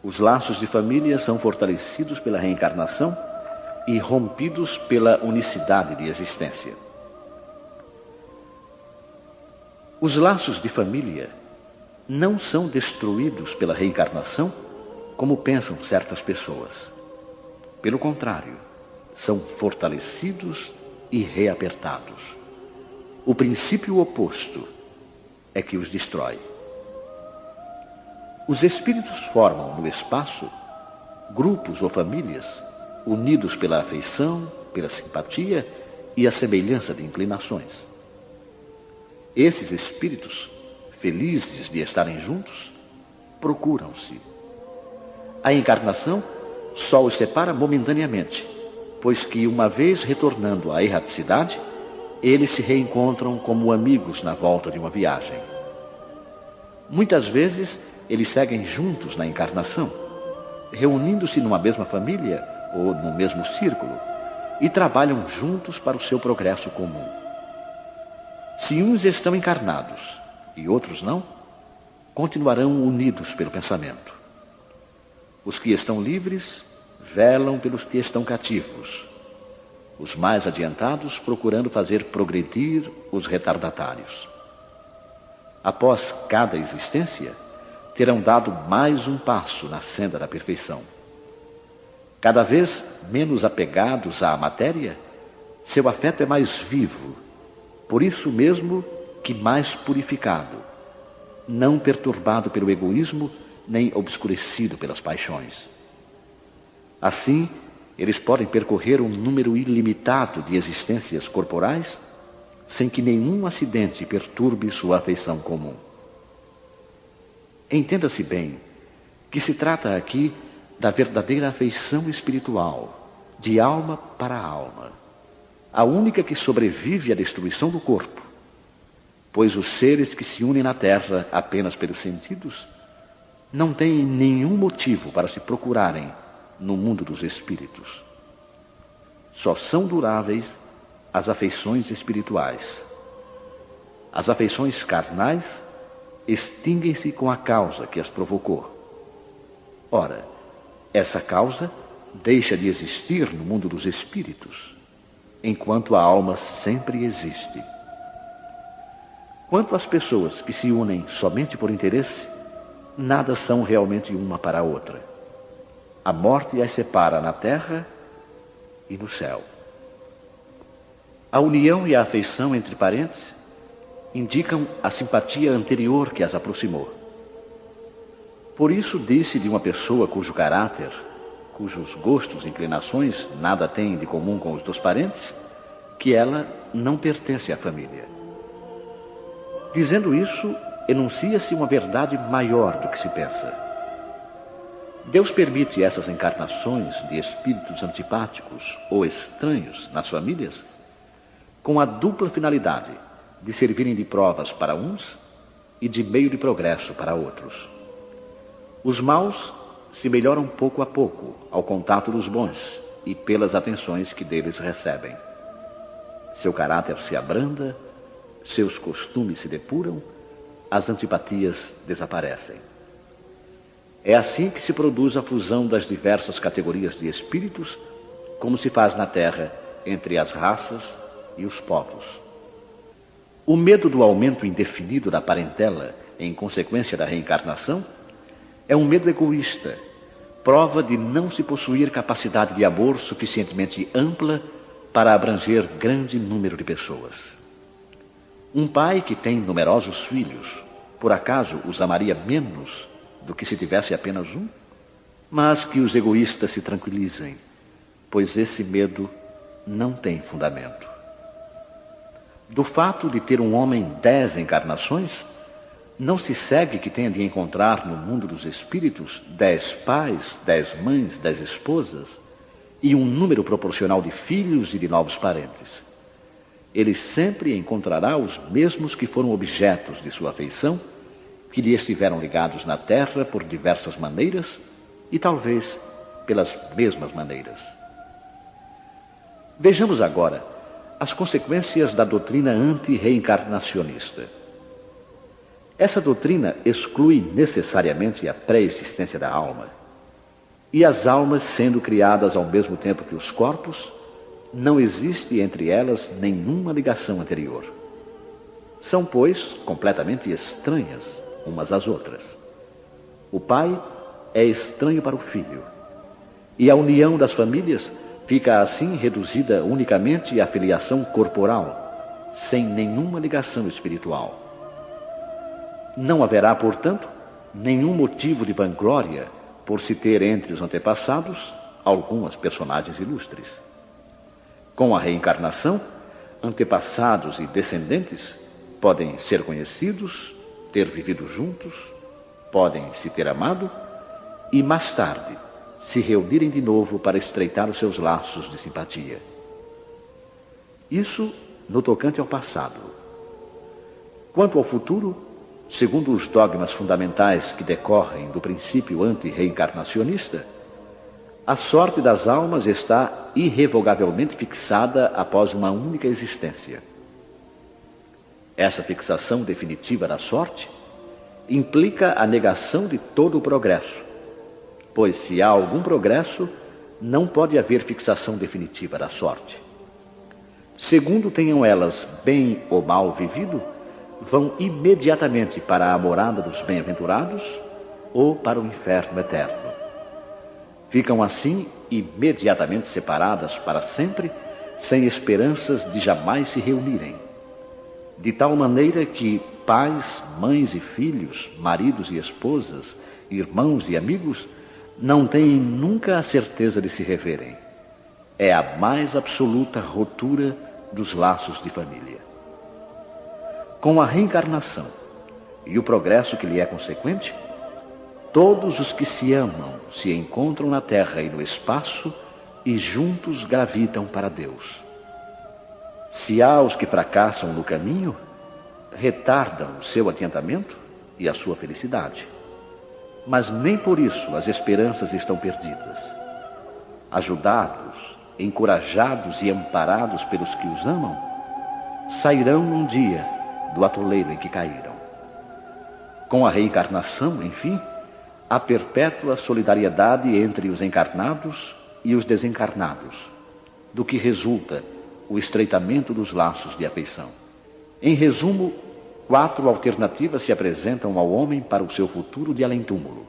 Os laços de família são fortalecidos pela reencarnação e rompidos pela unicidade de existência. Os laços de família não são destruídos pela reencarnação, como pensam certas pessoas. Pelo contrário, são fortalecidos e reapertados. O princípio oposto é que os destrói. Os espíritos formam no espaço grupos ou famílias unidos pela afeição, pela simpatia e a semelhança de inclinações. Esses espíritos, felizes de estarem juntos, procuram-se. A encarnação só os separa momentaneamente, pois que, uma vez retornando à erraticidade, eles se reencontram como amigos na volta de uma viagem. Muitas vezes, eles seguem juntos na encarnação, reunindo-se numa mesma família ou no mesmo círculo, e trabalham juntos para o seu progresso comum. Se uns estão encarnados e outros não, continuarão unidos pelo pensamento. Os que estão livres velam pelos que estão cativos, os mais adiantados procurando fazer progredir os retardatários. Após cada existência, terão dado mais um passo na senda da perfeição. Cada vez menos apegados à matéria, seu afeto é mais vivo, por isso mesmo que mais purificado, não perturbado pelo egoísmo, nem obscurecido pelas paixões. Assim, eles podem percorrer um número ilimitado de existências corporais, sem que nenhum acidente perturbe sua afeição comum. Entenda-se bem que se trata aqui da verdadeira afeição espiritual, de alma para alma, a única que sobrevive à destruição do corpo, pois os seres que se unem na terra apenas pelos sentidos não têm nenhum motivo para se procurarem no mundo dos espíritos. Só são duráveis as afeições espirituais. As afeições carnais extinguem-se com a causa que as provocou. Ora, essa causa deixa de existir no mundo dos espíritos, enquanto a alma sempre existe. Quanto às pessoas que se unem somente por interesse, nada são realmente uma para a outra. A morte as separa na terra e no céu. A união e a afeição entre parentes indicam a simpatia anterior que as aproximou. Por isso disse de uma pessoa cujo caráter, cujos gostos e inclinações nada têm de comum com os dos parentes, que ela não pertence à família. Dizendo isso, enuncia-se uma verdade maior do que se pensa. Deus permite essas encarnações de espíritos antipáticos ou estranhos nas famílias com a dupla finalidade de servirem de provas para uns e de meio de progresso para outros. Os maus se melhoram pouco a pouco ao contato dos bons e pelas atenções que deles recebem. Seu caráter se abranda, seus costumes se depuram, as antipatias desaparecem. É assim que se produz a fusão das diversas categorias de espíritos, como se faz na Terra entre as raças e os povos. O medo do aumento indefinido da parentela em consequência da reencarnação é um medo egoísta, prova de não se possuir capacidade de amor suficientemente ampla para abranger grande número de pessoas. Um pai que tem numerosos filhos, por acaso os amaria menos do que se tivesse apenas um? Mas que os egoístas se tranquilizem, pois esse medo não tem fundamento. Do fato de ter um homem 10 encarnações, não se segue que tenha de encontrar no mundo dos espíritos 10 pais, 10 mães, 10 esposas e um número proporcional de filhos e de novos parentes. Ele sempre encontrará os mesmos que foram objetos de sua afeição, que lhe estiveram ligados na terra por diversas maneiras e talvez pelas mesmas maneiras. Vejamos agora as consequências da doutrina anti-reencarnacionista. Essa doutrina exclui necessariamente a pré-existência da alma E as almas, sendo criadas ao mesmo tempo que os corpos, não existe entre elas nenhuma ligação anterior. São, pois, completamente estranhas umas às outras. O pai é estranho para o filho, e a união das famílias fica assim reduzida unicamente à filiação corporal, sem nenhuma ligação espiritual. Não haverá, portanto, nenhum motivo de vanglória por se ter entre os antepassados algumas personagens ilustres. Com a reencarnação, antepassados e descendentes podem ser conhecidos, ter vivido juntos, podem se ter amado e, mais tarde, se reunirem de novo para estreitar os seus laços de simpatia. Isso no tocante ao passado. Quanto ao futuro, segundo os dogmas fundamentais que decorrem do princípio anti-reencarnacionista, a sorte das almas está irrevogavelmente fixada após uma única existência. Essa fixação definitiva da sorte implica a negação de todo o progresso, pois se há algum progresso, não pode haver fixação definitiva da sorte. Segundo tenham elas bem ou mal vivido, vão imediatamente para a morada dos bem-aventurados ou para o inferno eterno. Ficam assim imediatamente separadas para sempre, sem esperanças de jamais se reunirem. De tal maneira que pais, mães e filhos, maridos e esposas, irmãos e amigos não têm nunca a certeza de se reverem. É a mais absoluta ruptura dos laços de família. Com a reencarnação e o progresso que lhe é consequente, todos os que se amam se encontram na terra e no espaço e juntos gravitam para Deus. Se há os que fracassam no caminho, retardam o seu adiantamento e a sua felicidade. Mas nem por isso as esperanças estão perdidas. Ajudados, encorajados e amparados pelos que os amam, sairão um dia do atoleiro em que caíram. Com a reencarnação, enfim, há perpétua solidariedade entre os encarnados e os desencarnados, do que resulta o estreitamento dos laços de afeição. Em resumo, 4 alternativas se apresentam ao homem para o seu futuro de além-túmulo.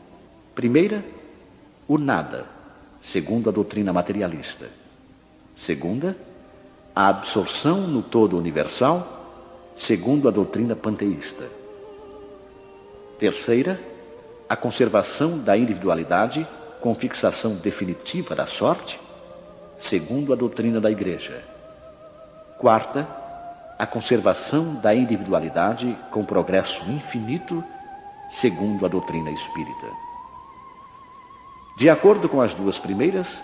Primeira, o nada, segundo a doutrina materialista. Segunda, a absorção no todo universal, segundo a doutrina panteísta. Terceira, a conservação da individualidade com fixação definitiva da sorte, segundo a doutrina da Igreja. Quarta, a conservação da individualidade com progresso infinito, segundo a doutrina espírita. De acordo com as duas primeiras,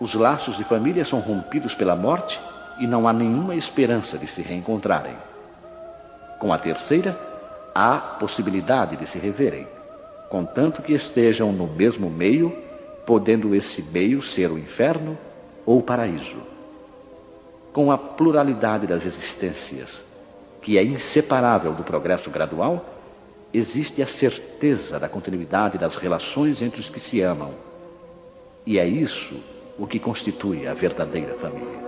os laços de família são rompidos pela morte e não há nenhuma esperança de se reencontrarem. Com a terceira, há possibilidade de se reverem, contanto que estejam no mesmo meio, podendo esse meio ser o inferno ou o paraíso. Com a pluralidade das existências, que é inseparável do progresso gradual, existe a certeza da continuidade das relações entre os que se amam. E é isso o que constitui a verdadeira família.